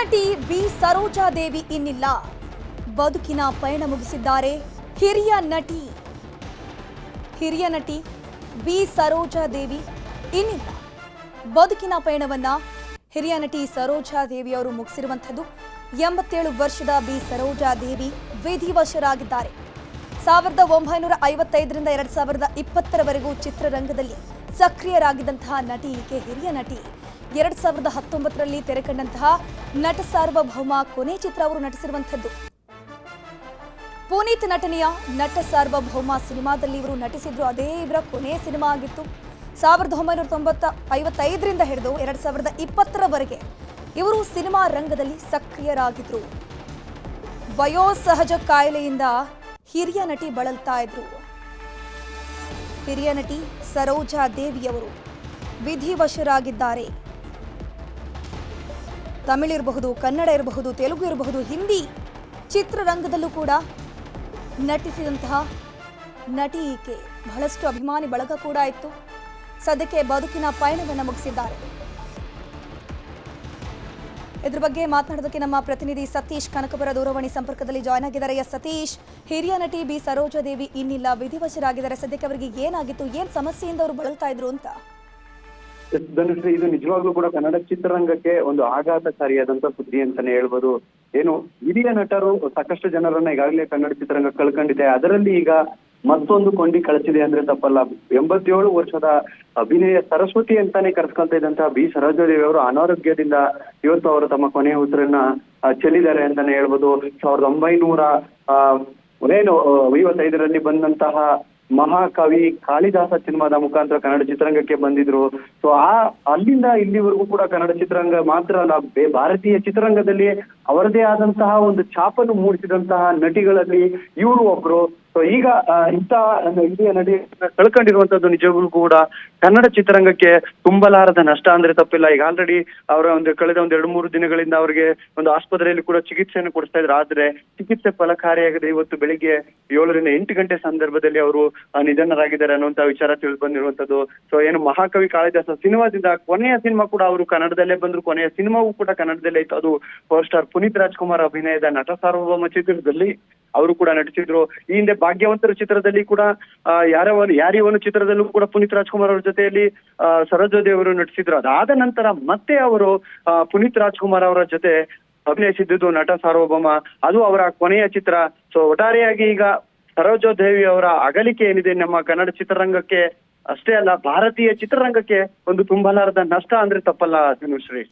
ನಟಿ ಬಿ ಸರೋಜಾದೇವಿ ಇನ್ನಿಲ್ಲ. ಬದುಕಿನ ಪಯಣ ಮುಗಿಸಿದ್ದಾರೆ ಹಿರಿಯ ನಟಿ ಬಿ ಸರೋಜಾದೇವಿ ಇನ್ನಿಲ್ಲ. ಬದುಕಿನ ಪಯಣವನ್ನ ಹಿರಿಯ ನಟಿ ಸರೋಜಾದೇವಿ ಅವರು ಮುಗಿಸಿರುವಂಥದ್ದು. 87 ವರ್ಷದ ಬಿ ಸರೋಜಾದೇವಿ ವಿಧಿವಶರಾಗಿದ್ದಾರೆ. 1955ರಿಂದ 2020ರವರೆಗೂ ಚಿತ್ರರಂಗದಲ್ಲಿ ಸಕ್ರಿಯರಾಗಿದ್ದಂತಹ ನಟಿ ಈಕೆ. ಹಿರಿಯ ನಟಿ 2019ರಲ್ಲಿ ತೆರೆ ಕಂಡಂತಹ ನಟ ಸಾರ್ವಭೌಮ ಕೊನೆ ಚಿತ್ರ ಅವರು ನಟಿಸಿರುವಂಥದ್ದು. ಪುನೀತ್ ನಟನೆಯ ನಟ ಸಾರ್ವಭೌಮ ಸಿನಿಮಾದಲ್ಲಿ ಇವರು ನಟಿಸಿದ್ರು. ಅದೇ ಇವರ ಕೊನೆಯ ಸಿನಿಮಾ ಆಗಿತ್ತು. 1955ರಿಂದ ಹಿಡಿದು 2020ರವರೆಗೆ ಇವರು ಸಿನಿಮಾ ರಂಗದಲ್ಲಿ ಸಕ್ರಿಯರಾಗಿದ್ರು. ವಯೋಸಹಜ ಕಾಯಿಲೆಯಿಂದ ಹಿರಿಯ ನಟಿ ಬಳಲ್ತಾ ಇದ್ರು. ಹಿರಿಯ ನಟಿ ಸರೋಜಾದೇವಿಯವರು ವಿಧಿವಶರಾಗಿದ್ದಾರೆ. ತಮಿಳು ಇರಬಹುದು, ಕನ್ನಡ ಇರಬಹುದು, ತೆಲುಗು ಇರಬಹುದು, ಹಿಂದಿ ಚಿತ್ರರಂಗದಲ್ಲೂ ಕೂಡ ನಟಿಸಿದಂತಹ ನಟಿ ಈಕೆ. ಬಹಳಷ್ಟು ಅಭಿಮಾನಿ ಬಳಗ ಕೂಡ ಇತ್ತು. ಸದ್ಯಕ್ಕೆ ಬದುಕಿನ ಪಯಣವನ್ನು ಮುಗಿಸಿದ್ದಾರೆ. ಇದ್ರ ಬಗ್ಗೆ ಮಾತನಾಡೋದಕ್ಕೆ ನಮ್ಮ ಪ್ರತಿನಿಧಿ ಸತೀಶ್ ಕನಕಪುರ ದೂರವಾಣಿ ಸಂಪರ್ಕದಲ್ಲಿ ಜಾಯ್ನ್ ಆಗಿದ್ದಾರೆ. ಸತೀಶ್, ಹಿರಿಯ ನಟಿ ಬಿ ಸರೋಜಾದೇವಿ ಇನ್ನಿಲ್ಲ, ವಿಧಿವಶರಾಗಿದ್ದಾರೆ. ಸದ್ಯಕ್ಕೆ ಅವರಿಗೆ ಏನಾಗಿತ್ತು, ಏನ್ ಸಮಸ್ಯೆಯಿಂದ ಅವರು ಬಳಲ್ತಾ ಇದ್ರು ಅಂತ? ಧನುಶ್ರೀ, ಇದು ನಿಜವಾಗ್ಲೂ ಕೂಡ ಕನ್ನಡ ಚಿತ್ರರಂಗಕ್ಕೆ ಒಂದು ಆಘಾತಕಾರಿಯಾದಂತ ಸುದ್ದಿ ಅಂತಾನೆ ಹೇಳ್ಬೋದು. ಏನು, ಹಿರಿಯ ನಟರು ಸಾಕಷ್ಟು ಜನರನ್ನ ಈಗಾಗಲೇ ಕನ್ನಡ ಚಿತ್ರರಂಗ ಕಳ್ಕೊಂಡಿದೆ. ಅದರಲ್ಲಿ ಈಗ ಮತ್ತೊಂದು ಕೊಂಡಿ ಕಳಿಸಿದೆ ಅಂದ್ರೆ ತಪ್ಪಲ್ಲ. 87 ವರ್ಷದ ಅಭಿನಯ ಸರಸ್ವತಿ ಅಂತಾನೆ ಕರೆಸ್ಕೊಳ್ತಾ ಇದ್ದಂತಹ ಬಿ ಸರೋಜಾದೇವಿ ಅವರು ಅನಾರೋಗ್ಯದಿಂದ ಇವತ್ತು ಅವರು ತಮ್ಮ ಕೊನೆಯ ಉಸಿರನ್ನ ಚೆಲ್ಲಿದ್ದಾರೆ ಅಂತಾನೆ ಹೇಳ್ಬೋದು. 1955ರಲ್ಲಿ ಬಂದಂತಹ ಮಹಾಕವಿ ಕಾಳಿದಾಸ ಸಿನಿಮಾದ ಮುಖಾಂತರ ಕನ್ನಡ ಚಿತ್ರರಂಗಕ್ಕೆ ಬಂದಿದ್ರು. ಸೊ ಅಲ್ಲಿಂದ ಇಲ್ಲಿವರೆಗೂ ಕೂಡ ಕನ್ನಡ ಚಿತ್ರರಂಗ ಮಾತ್ರ ಅಲ್ಲ, ಭಾರತೀಯ ಚಿತ್ರರಂಗದಲ್ಲಿ ಅವರದೇ ಆದಂತಹ ಒಂದು ಛಾಪನ್ನು ಮೂಡಿಸಿದಂತಹ ನಟಿಗಳಲ್ಲಿ ಇವರು ಒಬ್ರು. ಸೊ ಈಗ ಇಂಥ ಹಿರಿಯ ನಟಿ ಕಳ್ಕೊಂಡಿರುವಂತದ್ದು ನಿಜವಾಗ್ಲೂ ಕೂಡ ಕನ್ನಡ ಚಿತ್ರರಂಗಕ್ಕೆ ತುಂಬಲಾರದ ನಷ್ಟ ಅಂದ್ರೆ ತಪ್ಪಿಲ್ಲ. ಈಗ ಆಲ್ರೆಡಿ ಅವರ ಕಳೆದ 2-3 ದಿನಗಳಿಂದ ಅವರಿಗೆ ಒಂದು ಆಸ್ಪತ್ರೆಯಲ್ಲಿ ಕೂಡ ಚಿಕಿತ್ಸೆಯನ್ನು ಕೊಡಿಸ್ತಾ ಇದ್ರು. ಆದ್ರೆ ಚಿಕಿತ್ಸೆ ಫಲಕಾರಿಯಾಗದೆ ಇವತ್ತು ಬೆಳಿಗ್ಗೆ 7ರಿಂದ 8 ಗಂಟೆ ಸಂದರ್ಭದಲ್ಲಿ ಅವರು ನಿಧನರಾಗಿದ್ದಾರೆ ಅನ್ನುವಂತ ವಿಚಾರ ತಿಳಿದು ಬಂದಿರುವಂತದ್ದು. ಸೊ ಏನು, ಮಹಾಕವಿ ಕಾಳಿದಾಸ ಸಿನಿಮಾದಿಂದ ಕೊನೆಯ ಸಿನಿಮಾ ಕೂಡ ಅವರು ಕನ್ನಡದಲ್ಲೇ ಬಂದ್ರು. ಕೊನೆಯ ಸಿನಿಮಾವೂ ಕೂಡ ಕನ್ನಡದಲ್ಲೇ ಇತ್ತು. ಅದು ಪವರ್ ಸ್ಟಾರ್ ಪುನೀತ್ ರಾಜ್ಕುಮಾರ್ ಅಭಿನಯದ ನಟ ಸಾರ್ವಭೌಮ ಚಿತ್ರದಲ್ಲಿ ಅವರು ಕೂಡ ನಟಿಸಿದ್ರು. ಈ ಹಿಂದೆ ಭಾಗ್ಯವಂತರ ಚಿತ್ರದಲ್ಲಿ ಕೂಡ ಯಾರಿವನು ಚಿತ್ರದಲ್ಲೂ ಕೂಡ ಪುನೀತ್ ರಾಜ್ಕುಮಾರ್ ಅವರ ಜೊತೆಯಲ್ಲಿ ಸರೋಜಾದೇವಿ ಅವರು ನಟಿಸಿದ್ರು. ಅದಾದ ನಂತರ ಮತ್ತೆ ಅವರು ಪುನೀತ್ ರಾಜ್ಕುಮಾರ್ ಅವರ ಜೊತೆ ಅಭಿನಯಿಸಿದ್ದು ನಟ ಸಾರ್ವಭೌಮ, ಅದು ಅವರ ಕೊನೆಯ ಚಿತ್ರ. ಸೊ ಒಟ್ಟಾರೆಯಾಗಿ ಈಗ ಸರೋಜಾದೇವಿ ಅವರ ಅಗಲಿಕೆ ಏನಿದೆ ನಮ್ಮ ಕನ್ನಡ ಚಿತ್ರರಂಗಕ್ಕೆ ಅಷ್ಟೇ ಅಲ್ಲ, ಭಾರತೀಯ ಚಿತ್ರರಂಗಕ್ಕೆ ಒಂದು ತುಂಬಲಾರದ ನಷ್ಟ ಅಂದ್ರೆ ತಪ್ಪಲ್ಲ ಧನುಶ್ರೀ.